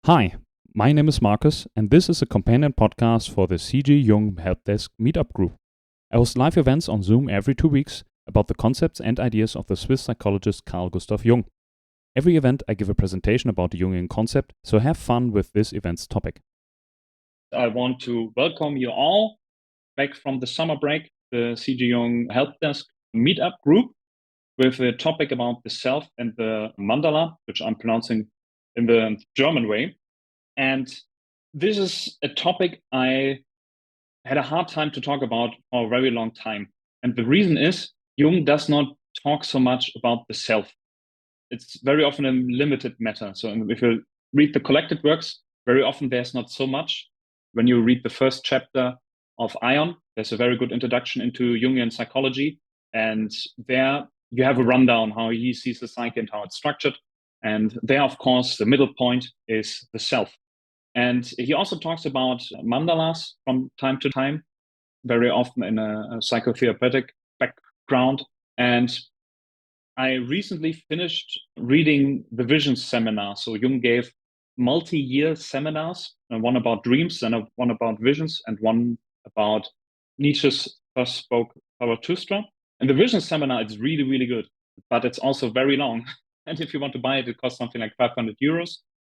Hi, my name is Marcus, and this is a companion podcast for the CG jung-helpdesk meetup group. I host live events on Zoom every 2 weeks about the concepts and ideas of the Swiss psychologist Carl Gustav Jung. Every event, I give a presentation about the Jungian concept, so have fun with this event's topic. I want to welcome you all back from the summer break, the CG Jung Helpdesk meetup group, with a topic about the self and the mandala, which I'm pronouncing in the German way. And this is a topic I had a hard time to talk about for a very long time. And the reason is Jung does not talk so much about the self. It's very often a limited matter. So if you read the collected works, very often there's not so much. When you read the first chapter of Ion, there's a very good introduction into Jungian psychology. And there you have a rundown how he sees the psyche and how it's structured. And there, of course, the middle point is the self. And he also talks about mandalas from time to time, very often in a psychotherapeutic background. And I recently finished reading the Visions seminar. So Jung gave multi-year seminars, one about dreams, and one about visions, and one about Nietzsche's first spoke Zarathustra. And the Visions seminar is really, really good, but it's also very long. And if you want to buy it, it costs something like 500 euros.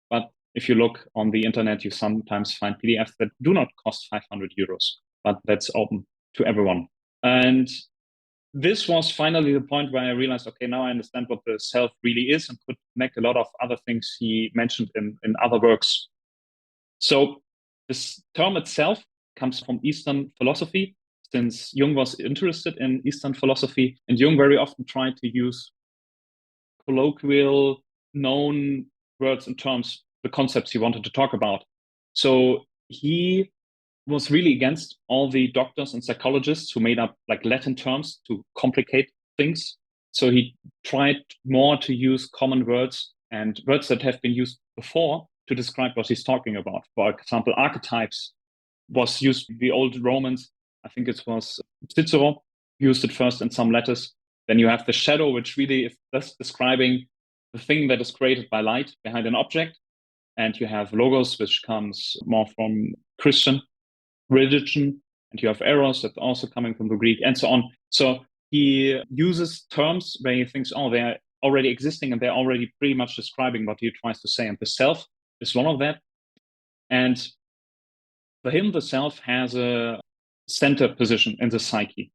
But if you look on the internet, you sometimes find PDFs that do not cost 500 euros, but that's open to everyone. And this was finally the point where I realized, okay, now I understand what the self really is and could connect a lot of other things he mentioned in other works. So this term itself comes from Eastern philosophy, since Jung was interested in Eastern philosophy, and Jung very often tried to use colloquial, known words and terms, the concepts he wanted to talk about. So he was really against all the doctors and psychologists who made up like Latin terms to complicate things. So he tried more to use common words and words that have been used before to describe what he's talking about. For example, archetypes was used in the old Romans. I think it was Cicero used it first in some letters. Then you have the shadow, which really is just describing the thing that is created by light behind an object. And you have logos, which comes more from Christian religion, and you have eros that's also coming from the Greek, and so on. So he uses terms where he thinks, oh, they're already existing and they're already pretty much describing what he tries to say. And the self is one of that. And for him, the self has a center position in the psyche.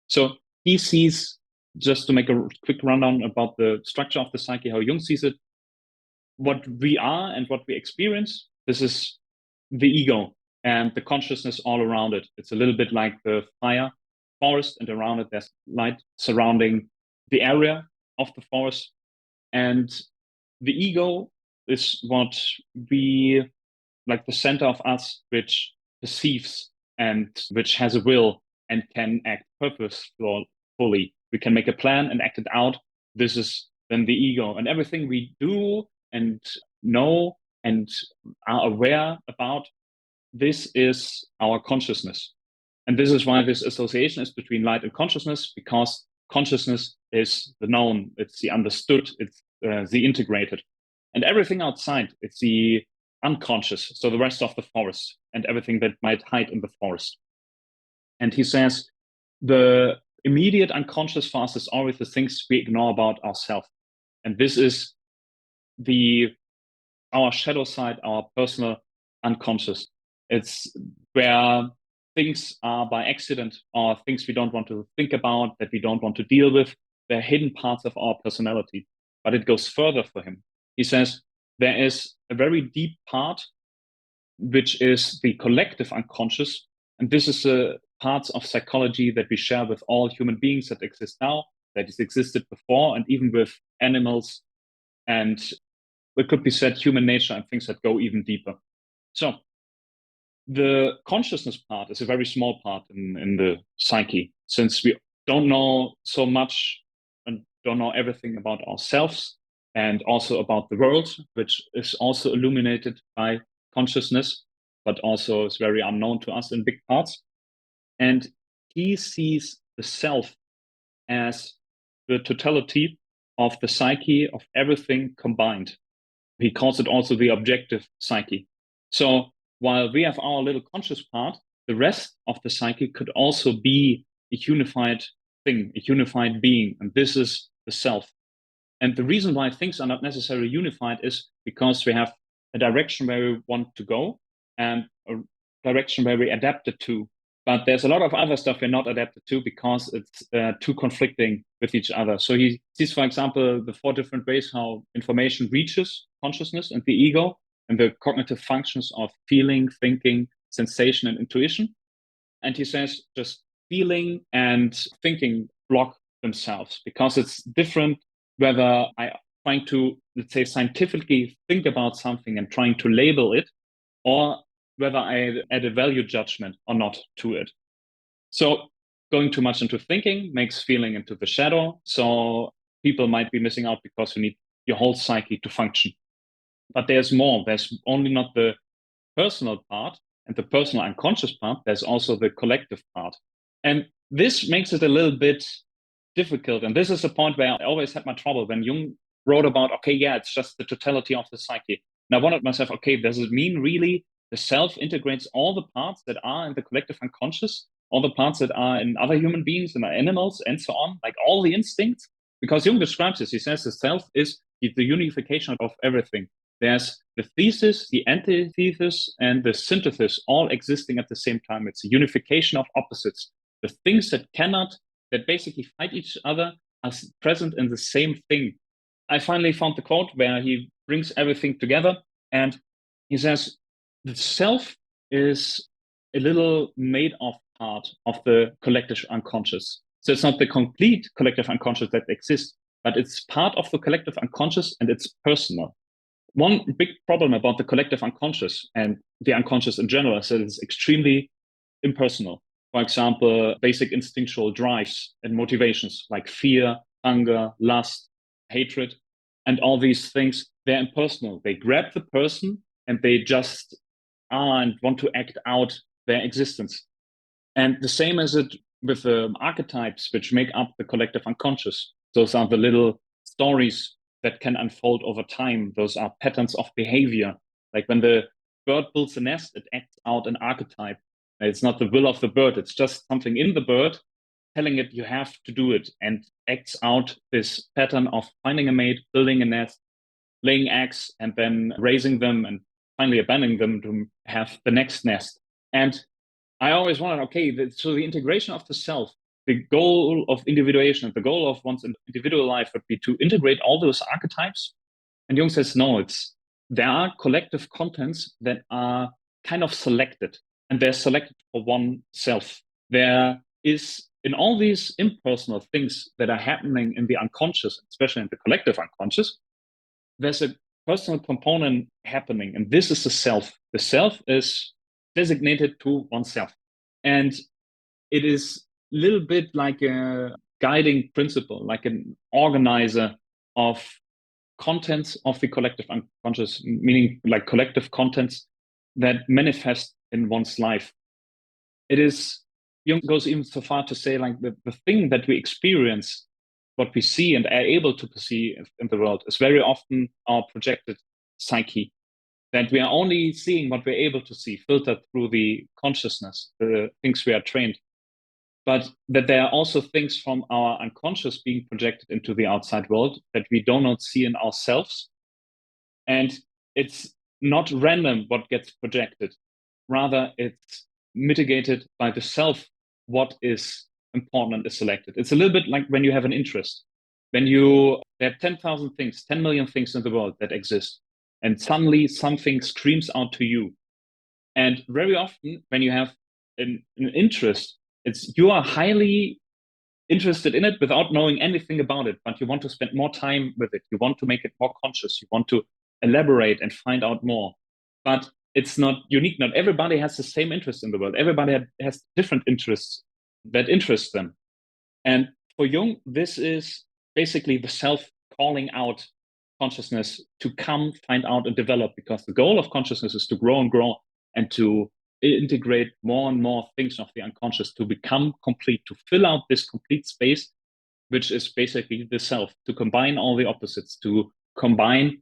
So he sees, just to make a quick rundown about the structure of the psyche, how Jung sees it, what we are and what we experience, this is the ego and the consciousness all around it. It's a little bit like the fire forest, and around it there's light surrounding the area of the forest. And the ego is what we, like the center of us, which perceives and which has a will and can act purposefully. We can make a plan and act it out. This is then the ego. And everything we do and know and are aware about, this is our consciousness. And this is why this association is between light and consciousness, because consciousness is the known, it's the understood, it's the integrated. And everything outside, it's the unconscious, so the rest of the forest and everything that might hide in the forest. And he says the immediate unconscious for us is always the things we ignore about ourselves. And this is our shadow side, our personal unconscious. It's where things are by accident or things we don't want to think about, that we don't want to deal with. They're hidden parts of our personality. But it goes further for him. He says there is a very deep part, which is the collective unconscious. And this is a parts of psychology that we share with all human beings that exist now, that has existed before, and even with animals, and it could be said human nature and things that go even deeper. So the consciousness part is a very small part in the psyche, since we don't know so much and don't know everything about ourselves and also about the world, which is also illuminated by consciousness, but also is very unknown to us in big parts. And he sees the self as the totality of the psyche of everything combined. He calls it also the objective psyche. So while we have our little conscious part, the rest of the psyche could also be a unified thing, a unified being. And this is the self. And the reason why things are not necessarily unified is because we have a direction where we want to go and a direction where we adapted to. But there's a lot of other stuff we're not adapted to because it's too conflicting with each other. So he sees, for example, the 4 different ways how information reaches consciousness and the ego and the cognitive functions of feeling, thinking, sensation, and intuition. And he says just feeling and thinking block themselves because it's different whether I trying to, let's say, scientifically think about something and trying to label it, or whether I add a value judgment or not to it. So going too much into thinking makes feeling into the shadow. So people might be missing out because you need your whole psyche to function. But there's more. There's only not the personal part and the personal unconscious part. There's also the collective part. And this makes it a little bit difficult. And this is a point where I always had my trouble when Jung wrote about, okay, yeah, it's just the totality of the psyche. And I wondered myself, okay, does it mean really the self integrates all the parts that are in the collective unconscious, all the parts that are in other human beings and animals and so on, like all the instincts? Because Jung describes this. He says the self is the unification of everything. There's the thesis, the antithesis, and the synthesis all existing at the same time. It's a unification of opposites. The things that basically fight each other are present in the same thing. I finally found the quote where he brings everything together and he says, the self is a little made of part of the collective unconscious. So it's not the complete collective unconscious that exists, but it's part of the collective unconscious and it's personal. One big problem about the collective unconscious and the unconscious in general is that it's extremely impersonal. For example, basic instinctual drives and motivations like fear, hunger, lust, hatred, and all these things, they're impersonal. They grab the person and they just are and want to act out their existence. And the same as it with the archetypes which make up the collective unconscious. Those are the little stories that can unfold over time. Those are patterns of behavior. Like when the bird builds a nest, it acts out an archetype. It's not the will of the bird. It's just something in the bird telling it you have to do it, and acts out this pattern of finding a mate, building a nest, laying eggs, and then raising them and finally abandoning them to have the next nest. And I always wondered, okay, so the integration of the self, the goal of individuation, the goal of one's individual life would be to integrate all those archetypes. And Jung says, no, there are collective contents that are kind of selected, and they're selected for one self. There is, in all these impersonal things that are happening in the unconscious, especially in the collective unconscious, there's a personal component happening, and this is the self. The self is designated to oneself. And it is a little bit like a guiding principle, like an organizer of contents of the collective unconscious, meaning like collective contents that manifest in one's life. It is, Jung goes even so far to say, like the thing that we experience, what we see and are able to perceive in the world, is very often our projected psyche. That we are only seeing what we're able to see, filtered through the consciousness, the things we are trained. But that there are also things from our unconscious being projected into the outside world that we do not see in ourselves. And it's not random what gets projected. Rather, it's mitigated by the self, what is important and is selected. It's a little bit like when you have an interest. When there are 10,000 things, 10 million things in the world that exist, and suddenly something screams out to you. And very often when you have an interest, you are highly interested in it without knowing anything about it, but you want to spend more time with it. You want to make it more conscious. You want to elaborate and find out more. But it's not unique. Not everybody has the same interest in the world. Everybody has different interests that interest them. And for Jung, this is basically the self calling out consciousness to come, find out, and develop, because the goal of consciousness is to grow and grow and to integrate more and more things of the unconscious to become complete, to fill out this complete space, which is basically the self, to combine all the opposites, to combine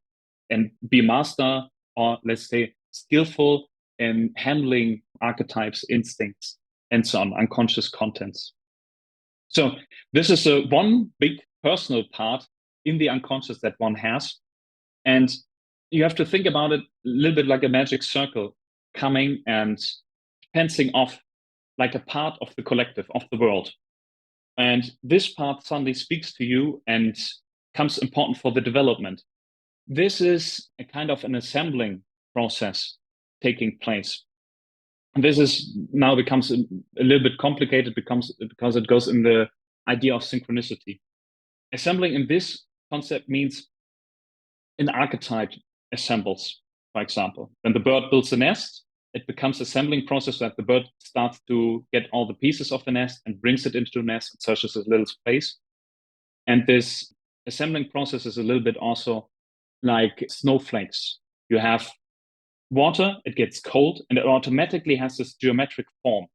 and be master, or let's say skillful in handling archetypes, instincts, and so on, unconscious contents. So this is one big personal part in the unconscious that one has. And you have to think about it a little bit like a magic circle coming and fencing off like a part of the collective, of the world. And this part suddenly speaks to you and comes important for the development. This is a kind of an assembling process taking place. And this is now becomes a little bit complicated because it goes in the idea of synchronicity. Assembling in this concept means an archetype assembles, for example. When the bird builds a nest, it becomes assembling process that the bird starts to get all the pieces of the nest and brings it into the nest and searches a little space. And this assembling process is a little bit also like snowflakes. You have water, it gets cold, and it automatically has this geometric form.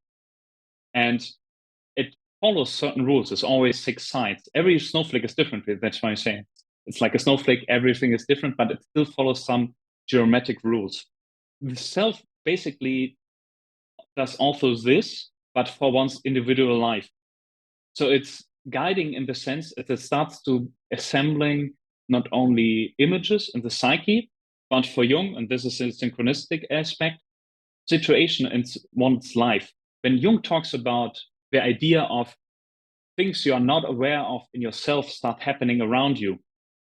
And it follows certain rules. There's always 6 sides. Every snowflake is different. That's why I say it's like a snowflake, everything is different, but it still follows some geometric rules. The self basically does also this, but for one's individual life. So it's guiding in the sense that it starts to assembling not only images in the psyche, but for Jung, and this is a synchronistic aspect, situation in one's life. When Jung talks about the idea of things you are not aware of in yourself start happening around you,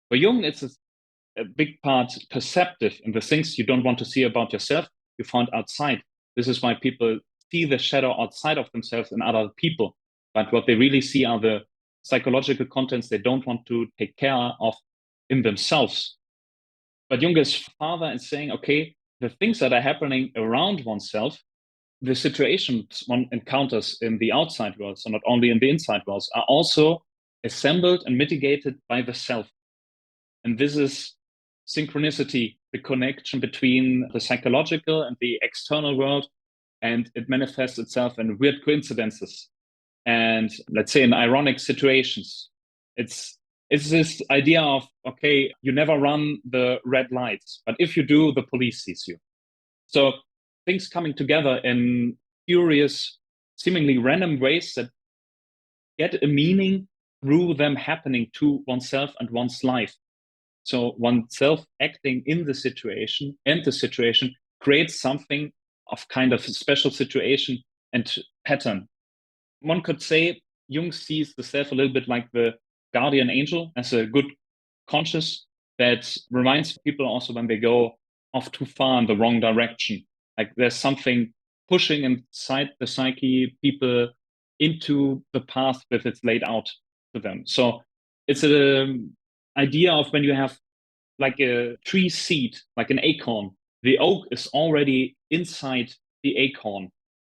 for Jung, it's a big part perceptive, and the things you don't want to see about yourself, you find outside. This is why people see the shadow outside of themselves in other people. But what they really see are the psychological contents they don't want to take care of in themselves. But Jung is farther in saying, okay, the things that are happening around oneself, the situations one encounters in the outside world, so not only in the inside worlds, are also assembled and mitigated by the self. And this is synchronicity, the connection between the psychological and the external world, and it manifests itself in weird coincidences and, let's say, in ironic situations. It's this idea of, okay, you never run the red lights, but if you do, the police sees you. So things coming together in curious, seemingly random ways that get a meaning through them happening to oneself and one's life. So oneself acting in the situation, and the situation creates something of kind of a special situation and pattern. One could say Jung sees the self a little bit like the guardian angel as a good conscious that reminds people also when they go off too far in the wrong direction. Like there's something pushing inside the psyche people into the path that it's laid out to them. So it's an idea of when you have like a tree seed, like an acorn, the oak is already inside the acorn.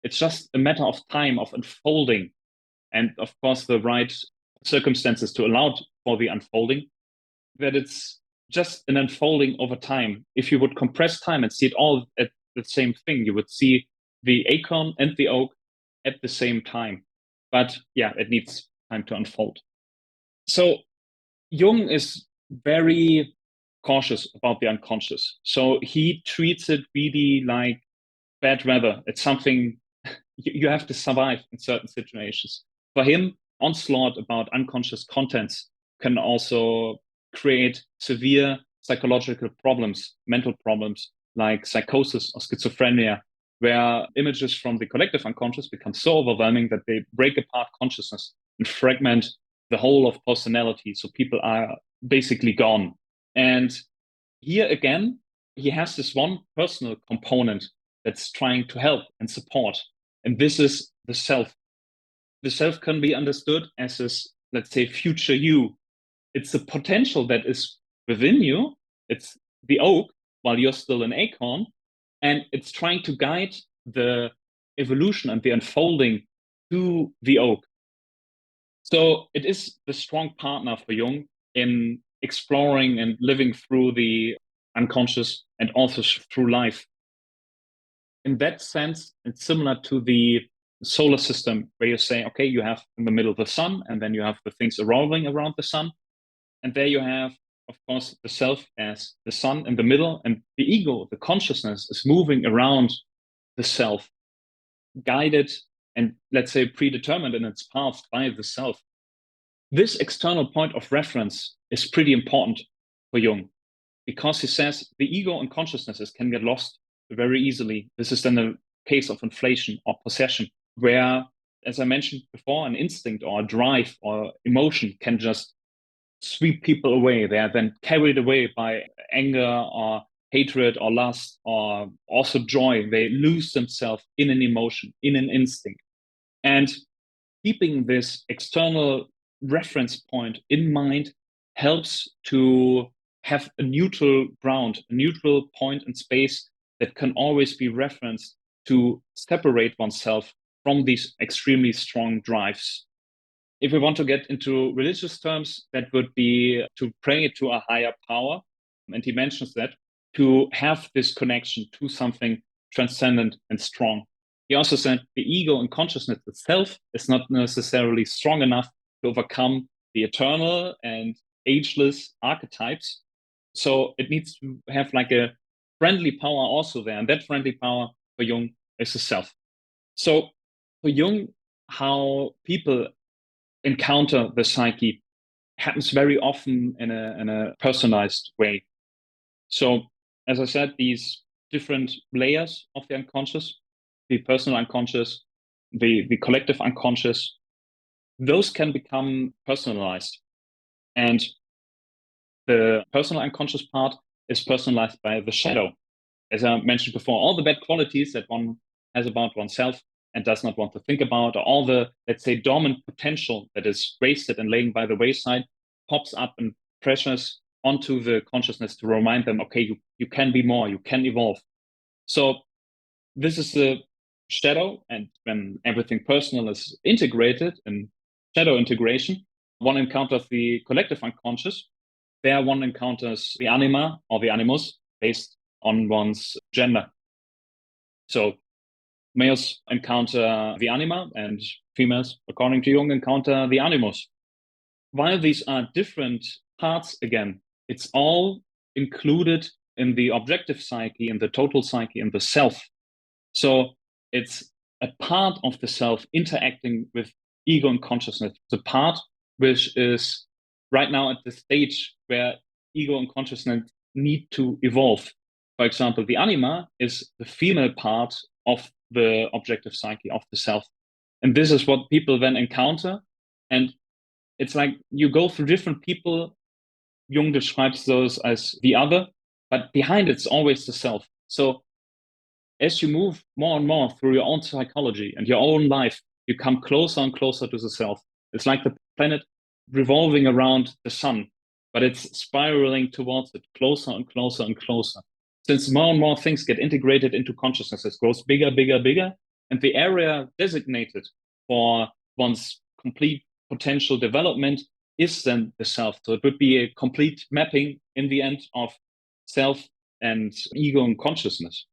It's just a matter of time of unfolding. And of course, the right circumstances to allow for the unfolding, that it's just an unfolding over time. If you would compress time and see it all at the same thing, you would see the acorn and the oak at the same time. But yeah, it needs time to unfold. So Jung is very cautious about the unconscious. So he treats it really like bad weather. It's something you have to survive in certain situations. For him, onslaught about unconscious contents can also create severe psychological problems, mental problems like psychosis or schizophrenia, where images from the collective unconscious become so overwhelming that they break apart consciousness and fragment the whole of personality. So people are basically gone. And here again, he has this one personal component that's trying to help and support. And this is the self. The self can be understood as this, let's say, future you. It's the potential that is within you. It's the oak while you're still an acorn. And it's trying to guide the evolution and the unfolding to the oak. So it is the strong partner for Jung in exploring and living through the unconscious and also through life. In that sense, it's similar to the solar system where you say, okay, you have in the middle the sun, and then you have the things revolving around the sun. And there you have of course, the self as the sun in the middle, and the ego, the consciousness, is moving around the self, guided and, let's say, predetermined in its path by the self. This external point of reference is pretty important for Jung, because he says the ego and consciousnesses can get lost very easily. This is then a case of inflation or possession, where, as I mentioned before, an instinct or a drive or emotion can just sweep people away. They are then carried away by anger or hatred or lust or also joy. They lose themselves in an emotion, in an instinct. And keeping this external reference point in mind helps to have a neutral ground, a neutral point in space that can always be referenced to separate oneself from these extremely strong drives. If we want to get into religious terms, that would be to pray to a higher power. And he mentions that to have this connection to something transcendent and strong. He also said the ego and consciousness itself is not necessarily strong enough to overcome the eternal and ageless archetypes. So it needs to have like a friendly power also there. And that friendly power for Jung is the self. So for Jung, how people encounter the psyche happens very often in a personalized way. So, as I said, these different layers of the unconscious, the personal unconscious, the collective unconscious, those can become personalized. And the personal unconscious part is personalized by the shadow. As I mentioned before, all the bad qualities that one has about oneself and does not want to think about, or all the, let's say, dormant potential that is wasted and laying by the wayside, pops up and pressures onto the consciousness to remind them, okay, you can be more, you can evolve. So this is the shadow, and when everything personal is integrated in shadow integration, one encounters the collective unconscious. There one encounters the anima or the animus based on one's gender. So males encounter the anima and females, according to Jung, encounter the animus. While these are different parts, again, it's all included in the objective psyche, in the total psyche, in the self. So it's a part of the self interacting with ego and consciousness. The part which is right now at the stage where ego and consciousness need to evolve. For example, the anima is the female part of the objective psyche, of the self. And this is what people then encounter. And it's like you go through different people. Jung describes those as the other, but behind it's always the self. So as you move more and more through your own psychology and your own life, you come closer and closer to the self. It's like the planet revolving around the sun, but it's spiraling towards it, closer and closer and closer. Since more and more things get integrated into consciousness, it grows bigger, bigger, bigger. And the area designated for one's complete potential development is then the self. So it would be a complete mapping in the end of self and ego and consciousness.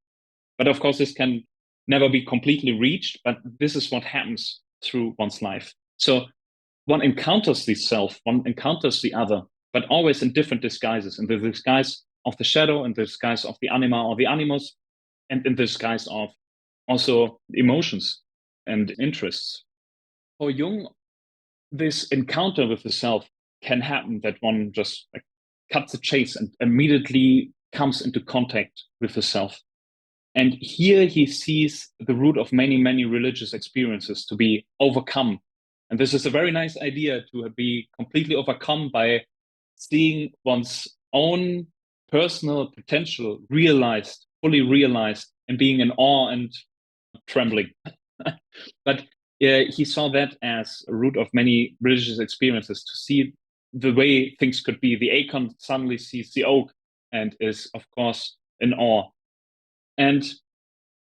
But of course, this can never be completely reached, but this is what happens through one's life. So one encounters the self, one encounters the other, but always in different disguises, in the disguise of the shadow, in the disguise of the anima or the animus, and in the disguise of also emotions and interests. For Jung, this encounter with the self can happen that one just like cuts the chase and immediately comes into contact with the self. And here he sees the root of many, many religious experiences to be overcome. And this is a very nice idea, to be completely overcome by seeing one's own personal potential realized, fully realized, and being in awe and trembling. But he saw that as a root of many religious experiences, to see the way things could be. The acorn suddenly sees the oak and is, of course, in awe. And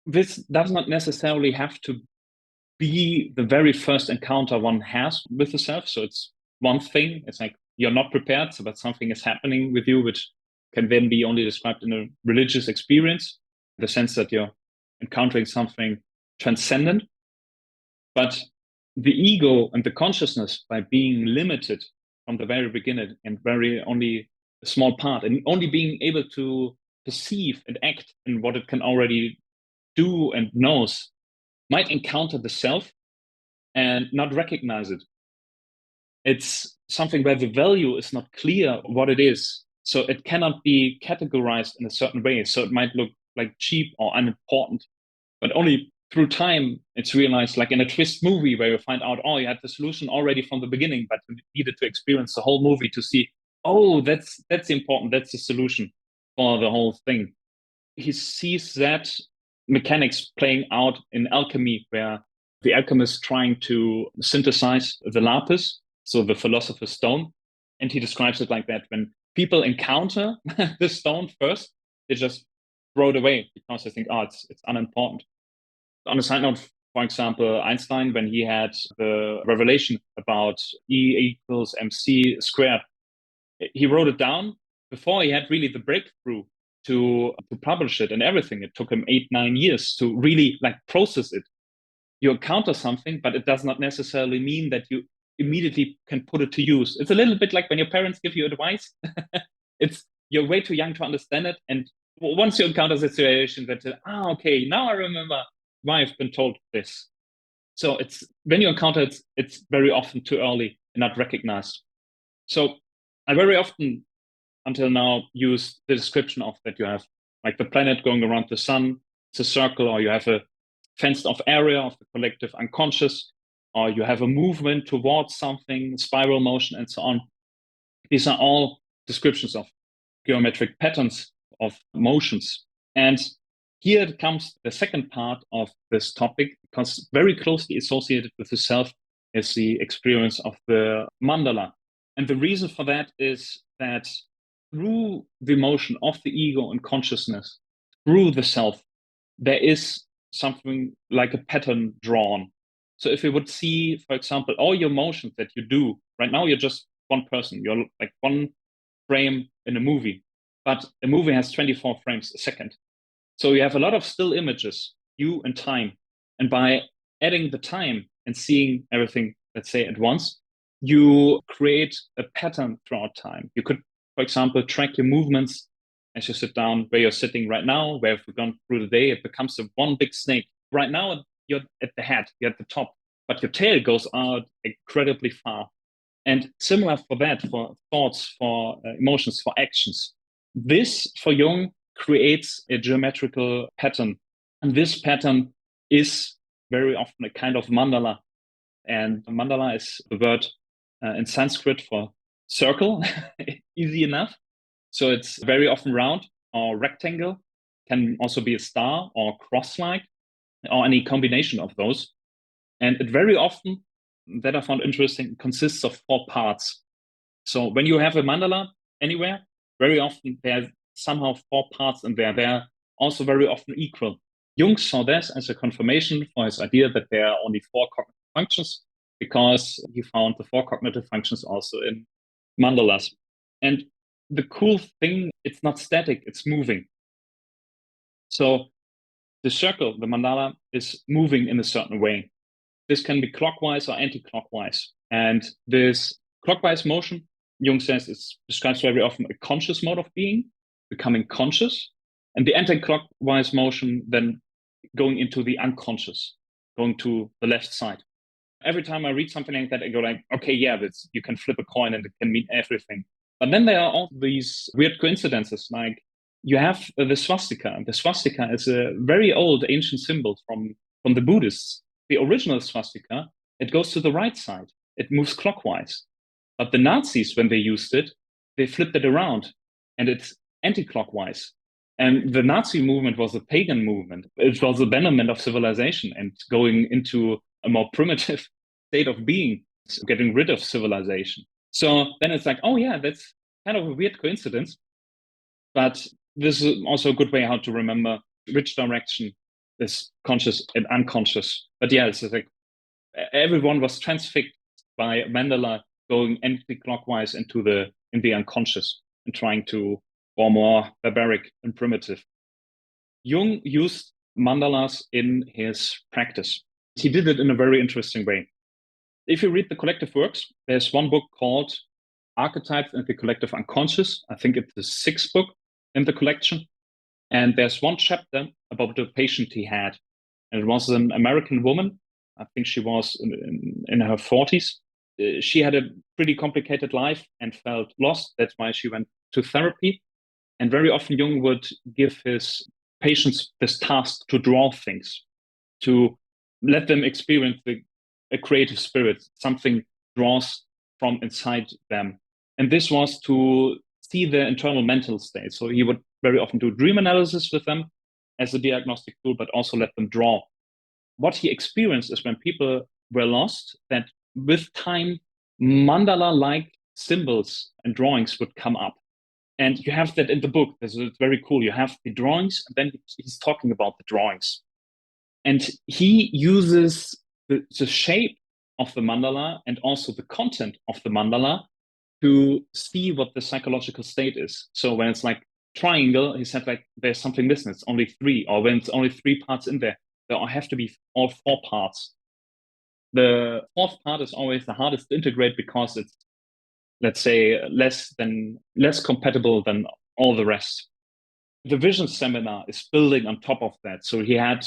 this does not necessarily have to be the very first encounter one has with the self. So it's one thing. It's like you're not prepared, but something is happening with you, which can then be only described in a religious experience, in the sense that you're encountering something transcendent. But the ego and the consciousness, by being limited from the very beginning and very only a small part, and only being able to perceive and act in what it can already do and knows might encounter the self and not recognize it. It's something where the value is not clear what it is. So it cannot be categorized in a certain way. So it might look like cheap or unimportant, but only through time it's realized, like in a twist movie where you find out, oh, you had the solution already from the beginning, but you needed to experience the whole movie to see, oh, that's important, that's the solution for the whole thing. He sees that mechanics playing out in alchemy, where the alchemist trying to synthesize the lapis, so the philosopher's stone. And he describes it like that: when people encounter the stone first, they just throw it away because they think, oh, it's unimportant. On a side note, for example, Einstein, when he had the revelation about E equals mc squared, he wrote it down before he had really the breakthrough to publish it and everything. It took him 8-9 years to really like process it. You encounter something, but it does not necessarily mean that you immediately can put it to use. It's a little bit like when your parents give you advice. It's you're way too young to understand it, and once you encounter the situation, that okay, now I remember why I've been told this. So it's when you encounter it, it's very often too early and not recognized. So I very often until now use the description of that you have like the planet going around the sun, it's a circle, or you have a fenced off area of the collective unconscious, or you have a movement towards something, spiral motion, and so on. These are all descriptions of geometric patterns of motions. And here comes the second part of this topic, because very closely associated with the self is the experience of the mandala. And the reason for that is that through the motion of the ego and consciousness, through the self, there is something like a pattern drawn. So if you would see, for example, all your motions that you do, right now you're just one person, you're like one frame in a movie, but a movie has 24 frames a second. So you have a lot of still images, you and time. And by adding the time and seeing everything, let's say at once, you create a pattern throughout time. You could, for example, track your movements as you sit down, where you're sitting right now, where if we've gone through the day, it becomes a one big snake. Right now, you're at the head, you're at the top, but your tail goes out incredibly far. And similar for that, for thoughts, for emotions, for actions. This, for Jung, creates a geometrical pattern. And this pattern is very often a kind of mandala. And mandala is the word in Sanskrit for circle, easy enough. So it's very often round or rectangle, can also be a star or cross-like, or any combination of those. And it very often, that I found interesting, consists of 4 parts. So when you have a mandala anywhere, very often there's somehow 4 parts in there. They're also very often equal. Jung saw this as a confirmation for his idea that there are only 4 cognitive functions, because he found the 4 cognitive functions also in mandalas. And the cool thing, it's not static, it's moving. So the circle, the mandala, is moving in a certain way. This can be clockwise or anti-clockwise. And this clockwise motion, Jung says, it describes very often a conscious mode of being, becoming conscious. And the anti-clockwise motion then going into the unconscious, going to the left side. Every time I read something like that, I go like, okay, yeah, you can flip a coin and it can mean everything. But then there are all these weird coincidences, like you have the swastika. The swastika is a very old ancient symbol from the Buddhists. The original swastika, it goes to the right side. It moves clockwise. But the Nazis, when they used it, they flipped it around and it's anti-clockwise. And the Nazi movement was a pagan movement. It was abandonment of civilization and going into a more primitive state of being, getting rid of civilization. So then it's like, oh yeah, that's kind of a weird coincidence. But this is also a good way how to remember which direction is conscious and unconscious. But yeah, it's like everyone was transfixed by Mandela going anti-clockwise in the unconscious and trying to or more barbaric and primitive. Jung used mandalas in his practice. He did it in a very interesting way. If you read the collective works, there's one book called Archetypes and the Collective Unconscious. I think it's the sixth book in the collection. And there's one chapter about the patient he had. And it was an American woman. I think she was in her 40s. She had a pretty complicated life and felt lost. That's why she went to therapy. And very often Jung would give his patients this task to draw things, to let them experience a creative spirit, something draws from inside them. And this was to see their internal mental state. So he would very often do dream analysis with them as a diagnostic tool, but also let them draw. What he experienced is when people were lost, that with time, mandala-like symbols and drawings would come up. And you have that in the book. It's very cool. You have the drawings, and then he's talking about the drawings. And he uses the shape of the mandala and also the content of the mandala to see what the psychological state is. So when it's like triangle, he said like there's something missing. It's only three, or when it's only three parts in there have to be all four parts. The fourth part is always the hardest to integrate because it's, let's say, less compatible than all the rest. The vision seminar is building on top of that. So he had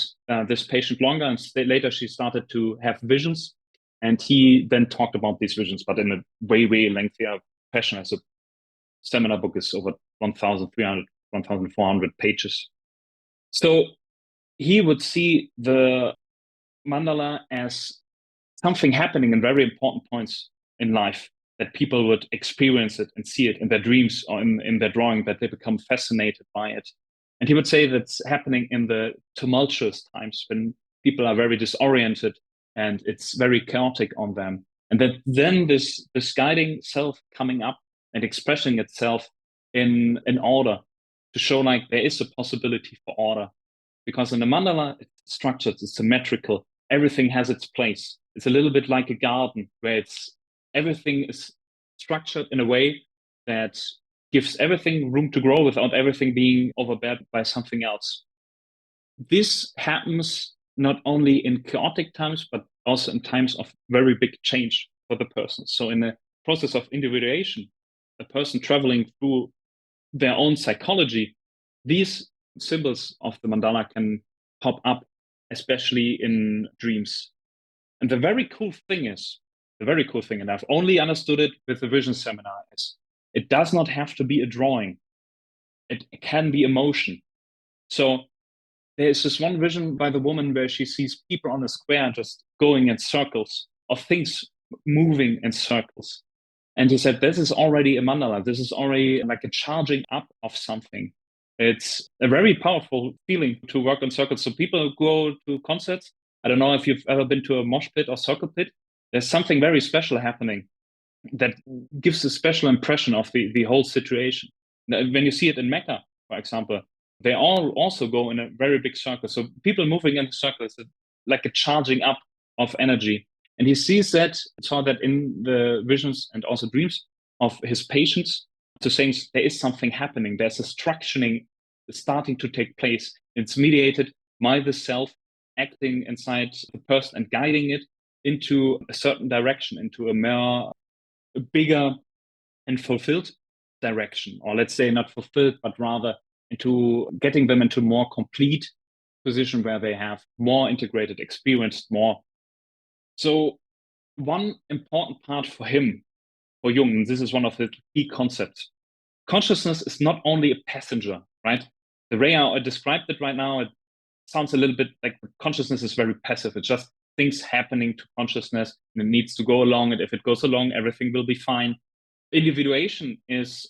this patient longer, and later she started to have visions. And he then talked about these visions, but in a way, way lengthier fashion, as a seminar book is over 1,300, 1,400 pages. So he would see the mandala as something happening in very important points in life, that people would experience it and see it in their dreams or in their drawing, that they become fascinated by it. And he would say that's happening in the tumultuous times when people are very disoriented and it's very chaotic on them. And that then this guiding self coming up and expressing itself in order to show like there is a possibility for order. Because in the mandala, it's structured, it's symmetrical, everything has its place. It's a little bit like a garden where everything is structured in a way that gives everything room to grow without everything being overbeared by something else. This happens not only in chaotic times, but also in times of very big change for the person. So in the process of individuation, a person traveling through their own psychology, these symbols of the mandala can pop up, especially in dreams. And the very cool thing, and I've only understood it with the vision seminar, is it does not have to be a drawing. It can be emotion. So there's this one vision by the woman where she sees people on a square just going in circles, or things moving in circles. And he said, this is already a mandala. This is already like a charging up of something. It's a very powerful feeling to work on circles. So people go to concerts. I don't know if you've ever been to a mosh pit or circle pit. There's something very special happening that gives a special impression of the whole situation. When you see it in Mecca, for example, they all also go in a very big circle. So people moving in circles, like a charging up of energy. And he saw that in the visions and also dreams of his patients, to saying there is something happening. There's a structuring starting to take place. It's mediated by the self acting inside the person and guiding it into a certain direction, into a bigger and fulfilled direction, or let's say not fulfilled, but rather into getting them into a more complete position where they have more integrated, experienced more. So one important part for him, for Jung, and this is one of the key concepts, consciousness is not only a passenger, right? The way I described it right now, it sounds a little bit like consciousness is very passive. It's just things happening to consciousness, and it needs to go along. And if it goes along, everything will be fine. Individuation is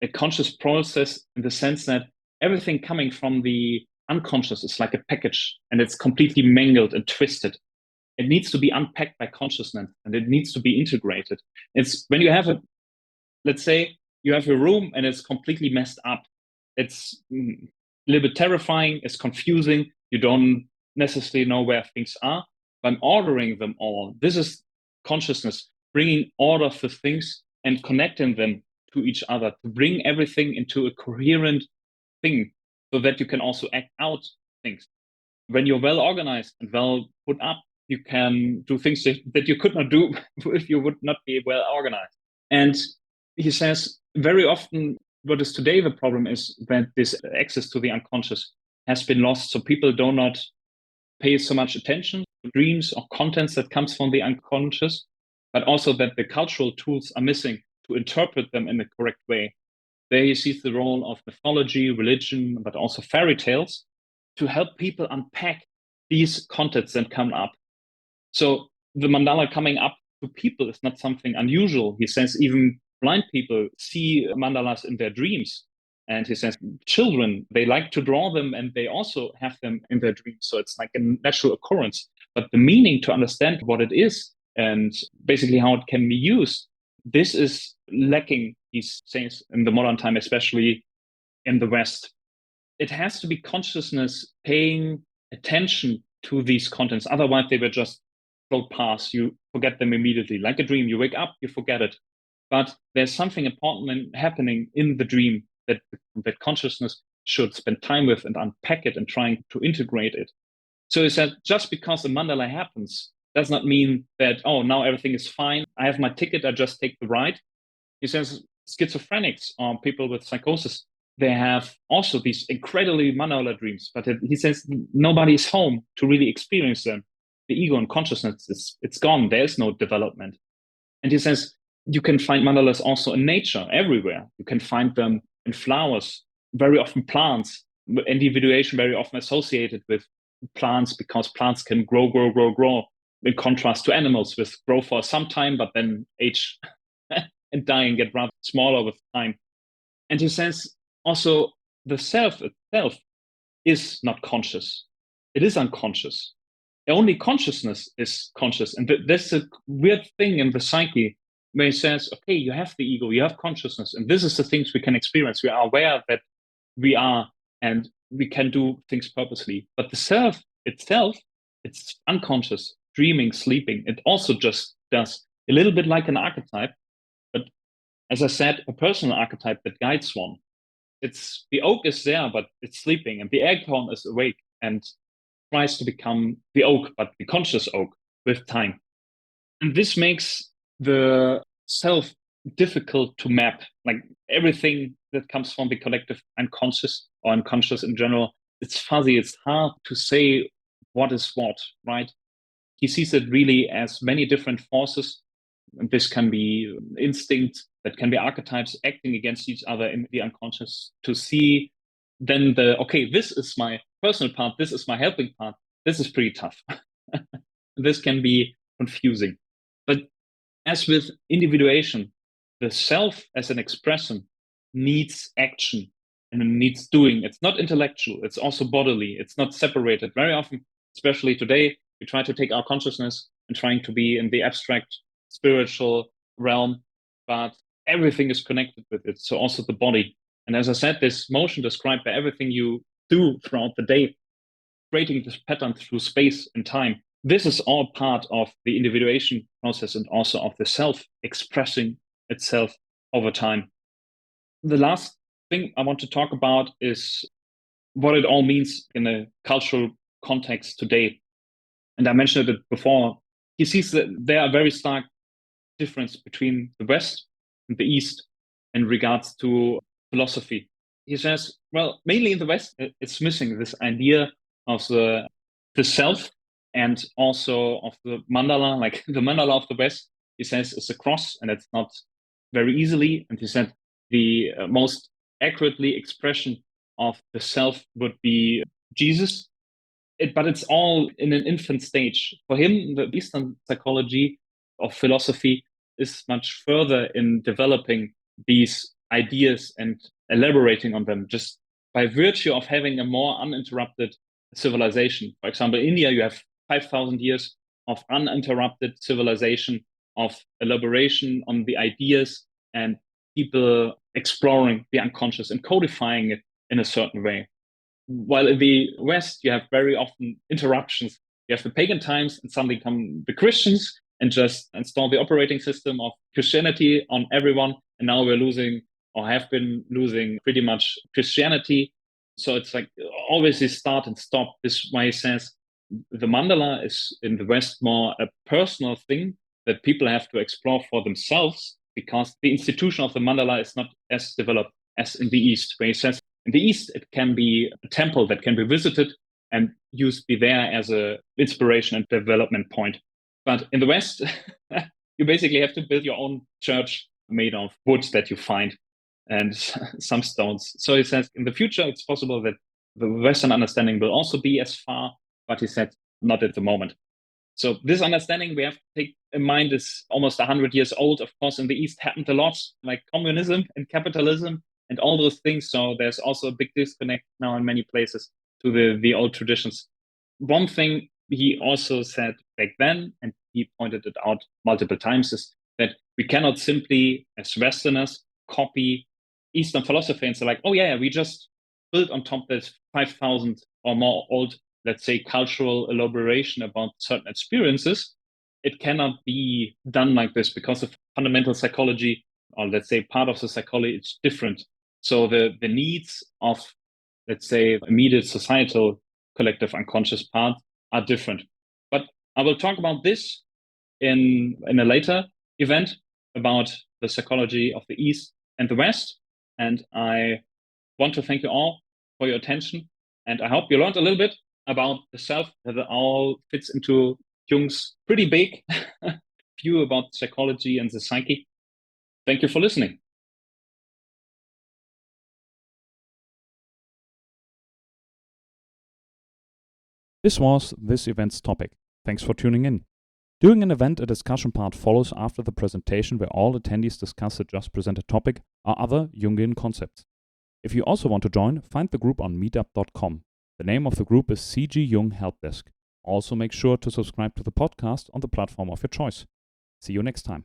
a conscious process in the sense that everything coming from the unconscious is like a package, and it's completely mangled and twisted. It needs to be unpacked by consciousness, and it needs to be integrated. It's when you have let's say you have a room and it's completely messed up. It's a little bit terrifying. It's confusing. You don't necessarily know where things are. But ordering them all, this is consciousness, bringing order for things and connecting them to each other, to bring everything into a coherent thing so that you can also act out things. When you're well organized and well put up, you can do things that you could not do if you would not be well organized. And he says very often what is today the problem is that this access to the unconscious has been lost. So people do not pay so much attention to dreams or contents that comes from the unconscious, but also that the cultural tools are missing to interpret them in the correct way. There he sees the role of mythology, religion, but also fairy tales to help people unpack these contents that come up. So the mandala coming up to people is not something unusual. He says even blind people see mandalas in their dreams. And he says children, they like to draw them and they also have them in their dreams. So it's like a natural occurrence. But the meaning to understand what it is and basically how it can be used, this is lacking, he says, in the modern time, especially in the West. It has to be consciousness paying attention to these contents. Otherwise, they will just float past. You forget them immediately. Like a dream, you wake up, you forget it. But there's something important happening in the dream that consciousness should spend time with and unpack it and trying to integrate it. So he said, just because a mandala happens does not mean that, oh, now everything is fine. I have my ticket, I just take the ride. He says schizophrenics or people with psychosis, they have also these incredibly mandala dreams, but he says nobody's home to really experience them. The ego and consciousness, it's gone. There is no development. And he says, you can find mandalas also in nature, everywhere. You can find them in flowers, very often plants, individuation very often associated with plants because plants can grow, in contrast to animals with grow for some time, but then age and die and get rather smaller with time. And he says also the self itself is not conscious. It is unconscious. Only consciousness is conscious. And that's a weird thing in the psyche where he says, okay, you have the ego, you have consciousness, and this is the things we can experience. We are aware that we are, and we can do things purposely. But the self itself, it's unconscious, dreaming, sleeping. It also just does a little bit like an archetype, but as I said, a personal archetype that guides one. It's the oak is there, but it's sleeping, and the acorn is awake and tries to become the oak, but the conscious oak with time. And this makes the self difficult to map. Like everything that comes from the collective unconscious or unconscious in general, it's fuzzy. It's hard to say what is what, right? He sees it really as many different forces. And this can be instinct, that can be archetypes acting against each other in the unconscious to see then okay, this is my personal part, this is my helping part. This is pretty tough. This can be confusing. But as with individuation, the self as an expression needs action and it needs doing. It's not intellectual, it's also bodily, it's not separated. Very often, especially today, we try to take our consciousness and trying to be in the abstract spiritual realm, but everything is connected with it. So also the body. And as I said, this motion described by everything you do throughout the day, creating this pattern through space and time. This is all part of the individuation process and also of the self expressing itself over time. The last thing I want to talk about is what it all means in a cultural context today. And I mentioned it before. He sees that there are very stark difference between the West and the East in regards to philosophy. He says, well, mainly in the West, it's missing this idea of the self and also of the mandala. Like the mandala of the West, he says, is a cross and it's not very easily. And he said the most accurately expression of the self would be Jesus. But it's all in an infant stage. For him, the Eastern psychology of philosophy is much further in developing these ideas and elaborating on them just by virtue of having a more uninterrupted civilization. For example, in India, you have 5,000 years of uninterrupted civilization, of elaboration on the ideas and people exploring the unconscious and codifying it in a certain way. While in the West, you have very often interruptions. You have the pagan times, and suddenly come the Christians and just install the operating system of Christianity on everyone. And now we're losing, or have been losing, pretty much Christianity. So it's like always this start and stop. This is why he says the mandala is in the West more a personal thing that people have to explore for themselves. because the institution of the mandala is not as developed as in the East, where he says in the East it can be a temple that can be visited and be there as a inspiration and development point. But in the West, you basically have to build your own church made of wood that you find and some stones. So he says in the future it's possible that the Western understanding will also be as far, but he said not at the moment. So this understanding we have to take in mind is almost 100 years old. Of course, in the East happened a lot, like communism and capitalism and all those things. So there's also a big disconnect now in many places to the old traditions. One thing he also said back then, and he pointed it out multiple times, is that we cannot simply, as Westerners, copy Eastern philosophy and say like, oh yeah, we just built on top this 5,000 or more old, let's say, cultural elaboration about certain experiences. It cannot be done like this because of fundamental psychology, or let's say part of the psychology, it's different. So the needs of, let's say, immediate societal collective unconscious part are different. But I will talk about this in a later event about the psychology of the East and the West. And I want to thank you all for your attention. And I hope you learned a little bit about the self, that it all fits into Jung's pretty big view about psychology and the psyche. Thank you for listening. This was this event's topic. Thanks for tuning in. During an event, a discussion part follows after the presentation where all attendees discuss the just presented topic or other Jungian concepts. If you also want to join, find the group on meetup.com. The name of the group is CG Jung-helpdesk. Also make sure to subscribe to the podcast on the platform of your choice. See you next time.